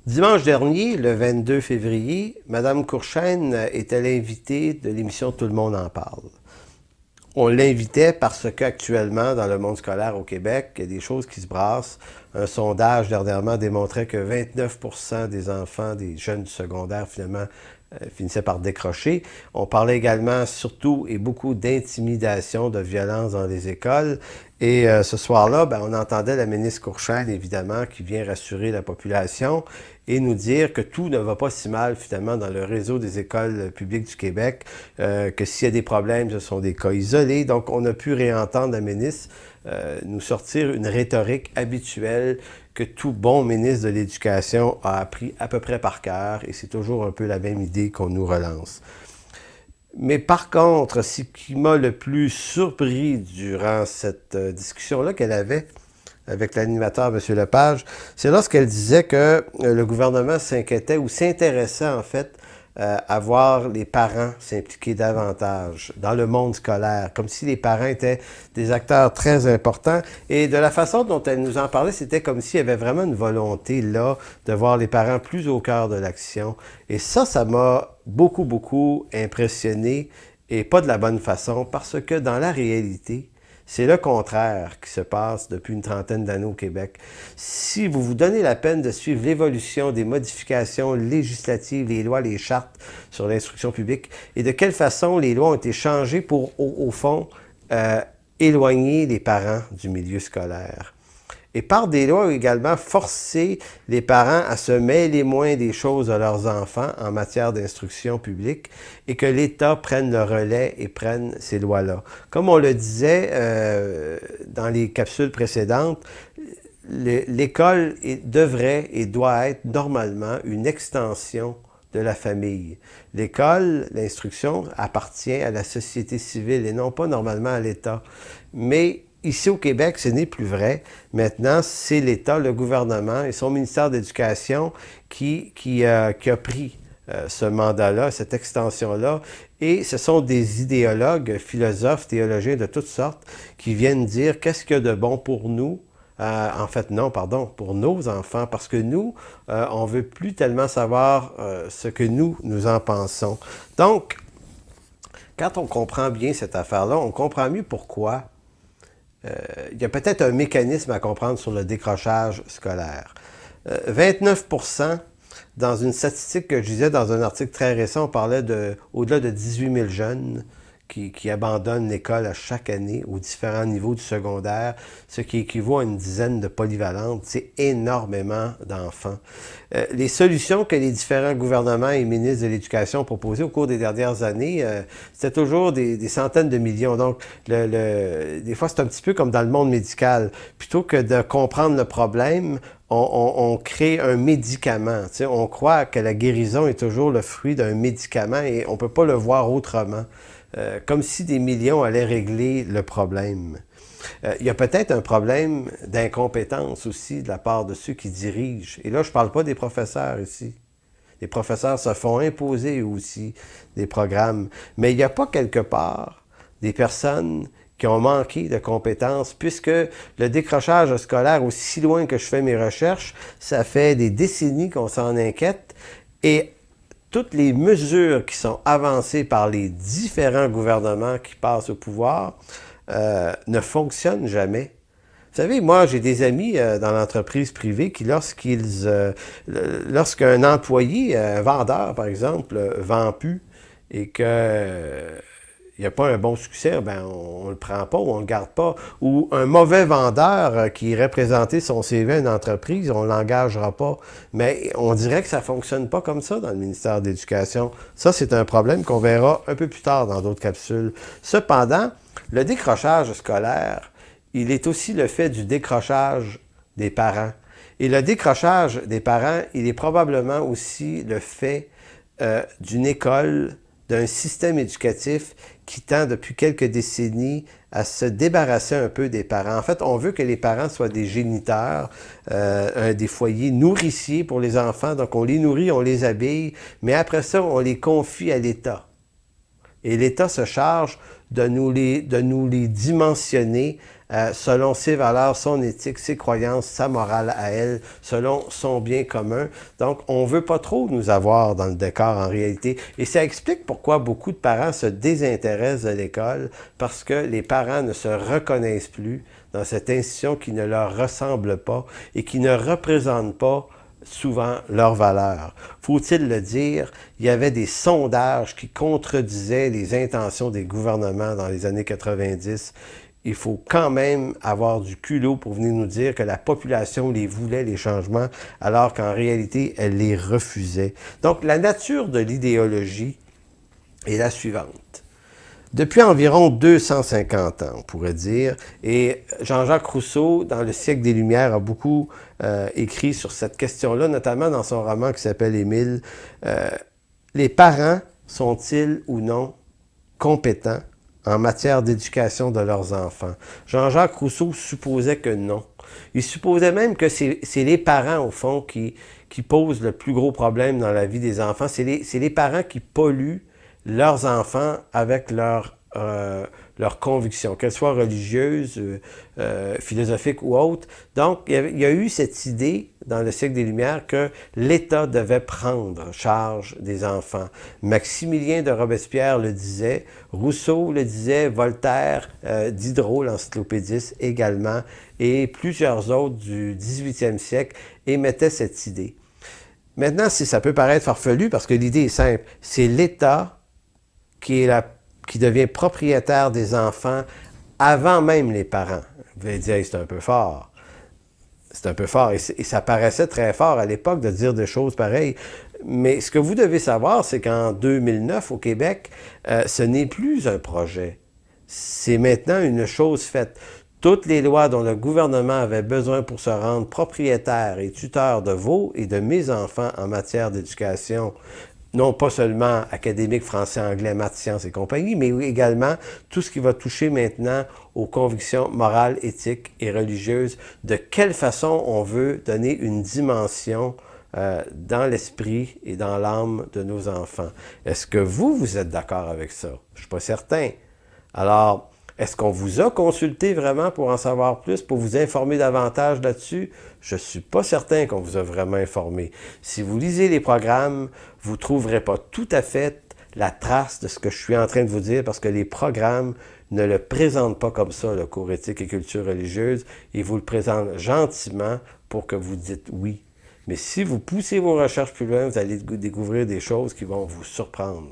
Dimanche dernier, le 22 février, Mme Courchaine était l'invitée de l'émission Tout le monde en parle. On l'invitait parce qu'actuellement, dans le monde scolaire au Québec, il y a des choses qui se brassent. Un sondage dernièrement démontrait que 29% des enfants, des jeunes du secondaire, finalement, finissaient par décrocher. On parlait également surtout et beaucoup d'intimidation, de violence dans les écoles. Et ce soir-là, on entendait la ministre Courchaine, évidemment, qui vient rassurer la population et nous dire que tout ne va pas si mal, finalement, dans le réseau des écoles publiques du Québec, que s'il y a des problèmes, ce sont des cas isolés. Donc, on a pu réentendre la ministre nous sortir une rhétorique habituelle que tout bon ministre de l'Éducation a appris à peu près par cœur, et c'est toujours un peu la même idée qu'on nous relance. Mais par contre, ce qui m'a le plus surpris durant cette discussion-là qu'elle avait avec l'animateur, M. Lepage, c'est lorsqu'elle disait que le gouvernement s'inquiétait ou s'intéressait en fait à voir les parents s'impliquer davantage dans le monde scolaire, comme si les parents étaient des acteurs très importants. Et de la façon dont elle nous en parlait, c'était comme s'il y avait vraiment une volonté là de voir les parents plus au cœur de l'action. Et ça m'a beaucoup impressionné, et pas de la bonne façon, parce que dans la réalité, c'est le contraire qui se passe depuis une trentaine d'années au Québec. Si vous vous donnez la peine de suivre l'évolution des modifications législatives, les lois, les chartes sur l'instruction publique, et de quelle façon les lois ont été changées pour, au fond, éloigner les parents du milieu scolaire. Et par des lois également forcer les parents à se mêler moins des choses de leurs enfants en matière d'instruction publique, et que l'État prenne le relais et prenne ces lois-là. Comme on le disait dans les capsules précédentes, l'école devrait et doit être normalement une extension de la famille. L'école, l'instruction, appartient à la société civile et non pas normalement à l'État. Mais ici au Québec, ce n'est plus vrai. Maintenant, c'est l'État, le gouvernement et son ministère d'éducation qui a pris ce mandat-là, cette extension-là. Et ce sont des idéologues, philosophes, théologiens de toutes sortes qui viennent dire qu'est-ce qu'il y a de bon pour nous. En fait, non, pardon, pour nos enfants, parce que nous, on ne veut plus tellement savoir ce que nous en pensons. Donc, quand on comprend bien cette affaire-là, on comprend mieux pourquoi il y a peut-être un mécanisme à comprendre sur le décrochage scolaire. 29%, dans une statistique que je disais dans un article très récent, on parlait au-delà de 18 000 jeunes qui abandonnent l'école à chaque année aux différents niveaux du secondaire, ce qui équivaut à une dizaine de polyvalentes. C'est énormément d'enfants. Les solutions que les différents gouvernements et ministres de l'Éducation ont proposées au cours des dernières années, c'était toujours des centaines de millions. Donc, des fois, c'est un petit peu comme dans le monde médical. Plutôt que de comprendre le problème, on crée un médicament. Tu sais, on croit que la guérison est toujours le fruit d'un médicament et on ne peut pas le voir autrement. Comme si des millions allaient régler le problème. Il y a peut-être un problème d'incompétence aussi de la part de ceux qui dirigent. Et là, je ne parle pas des professeurs ici. Les professeurs se font imposer aussi des programmes. Mais il n'y a pas quelque part des personnes qui ont manqué de compétences, puisque le décrochage scolaire, aussi loin que je fais mes recherches, ça fait des décennies qu'on s'en inquiète. Et toutes les mesures qui sont avancées par les différents gouvernements qui passent au pouvoir ne fonctionnent jamais. Vous savez, moi, j'ai des amis dans l'entreprise privée qui, lorsqu'un employé, un vendeur, par exemple, vend plus et que il n'y a pas un bon succès, on ne le prend pas ou on ne le garde pas. Ou un mauvais vendeur qui irait présenter son CV à une entreprise, on ne l'engagera pas. Mais on dirait que ça ne fonctionne pas comme ça dans le ministère de l'Éducation. Ça, c'est un problème qu'on verra un peu plus tard dans d'autres capsules. Cependant, le décrochage scolaire, il est aussi le fait du décrochage des parents. Et le décrochage des parents, il est probablement aussi le fait d'une école, d'un système éducatif qui tend depuis quelques décennies à se débarrasser un peu des parents. En fait, on veut que les parents soient des géniteurs, des foyers nourriciers pour les enfants. Donc, on les nourrit, on les habille, mais après ça, on les confie à l'État. Et l'État se charge de nous les dimensionner selon ses valeurs, son éthique, ses croyances, sa morale à elle, selon son bien commun. Donc, on veut pas trop nous avoir dans le décor en réalité. Et ça explique pourquoi beaucoup de parents se désintéressent de l'école, parce que les parents ne se reconnaissent plus dans cette institution qui ne leur ressemble pas et qui ne représente pas souvent leurs valeurs. Faut-il le dire, il y avait des sondages qui contredisaient les intentions des gouvernements dans les années 90. Il faut quand même avoir du culot pour venir nous dire que la population les voulait, les changements, alors qu'en réalité, elle les refusait. Donc, la nature de l'idéologie est la suivante. Depuis environ 250 ans, on pourrait dire, et Jean-Jacques Rousseau, dans le siècle des Lumières, a beaucoup écrit sur cette question-là, notamment dans son roman qui s'appelle Émile. Les parents sont-ils ou non compétents en matière d'éducation de leurs enfants? Jean-Jacques Rousseau supposait que non. Il supposait même que c'est les parents, au fond, qui posent le plus gros problème dans la vie des enfants. C'est les parents qui polluent leurs enfants avec leurs convictions, qu'elles soient religieuses, philosophiques ou autres. Donc, il y a eu cette idée dans le siècle des Lumières que l'État devait prendre charge des enfants. Maximilien de Robespierre le disait, Rousseau le disait, Voltaire, Diderot, l'encyclopédiste également, et plusieurs autres du 18e siècle émettaient cette idée. Maintenant, ça peut paraître farfelu parce que l'idée est simple, c'est l'État qui devient propriétaire des enfants avant même les parents. Vous allez dire, c'est un peu fort. C'est un peu fort. Et ça paraissait très fort à l'époque de dire des choses pareilles. Mais ce que vous devez savoir, c'est qu'en 2009, au Québec, ce n'est plus un projet. C'est maintenant une chose faite. Toutes les lois dont le gouvernement avait besoin pour se rendre propriétaire et tuteur de vos et de mes enfants en matière d'éducation, non pas seulement académique, français, anglais, maths, sciences et compagnie, mais également tout ce qui va toucher maintenant aux convictions morales, éthiques et religieuses, de quelle façon on veut donner une dimension dans l'esprit et dans l'âme de nos enfants. Est-ce que vous êtes d'accord avec ça? Je ne suis pas certain. Alors, est-ce qu'on vous a consulté vraiment pour en savoir plus, pour vous informer davantage là-dessus? Je ne suis pas certain qu'on vous a vraiment informé. Si vous lisez les programmes, vous ne trouverez pas tout à fait la trace de ce que je suis en train de vous dire parce que les programmes ne le présentent pas comme ça, le cours éthique et culture religieuse. Ils vous le présentent gentiment pour que vous dites oui. Mais si vous poussez vos recherches plus loin, vous allez découvrir des choses qui vont vous surprendre.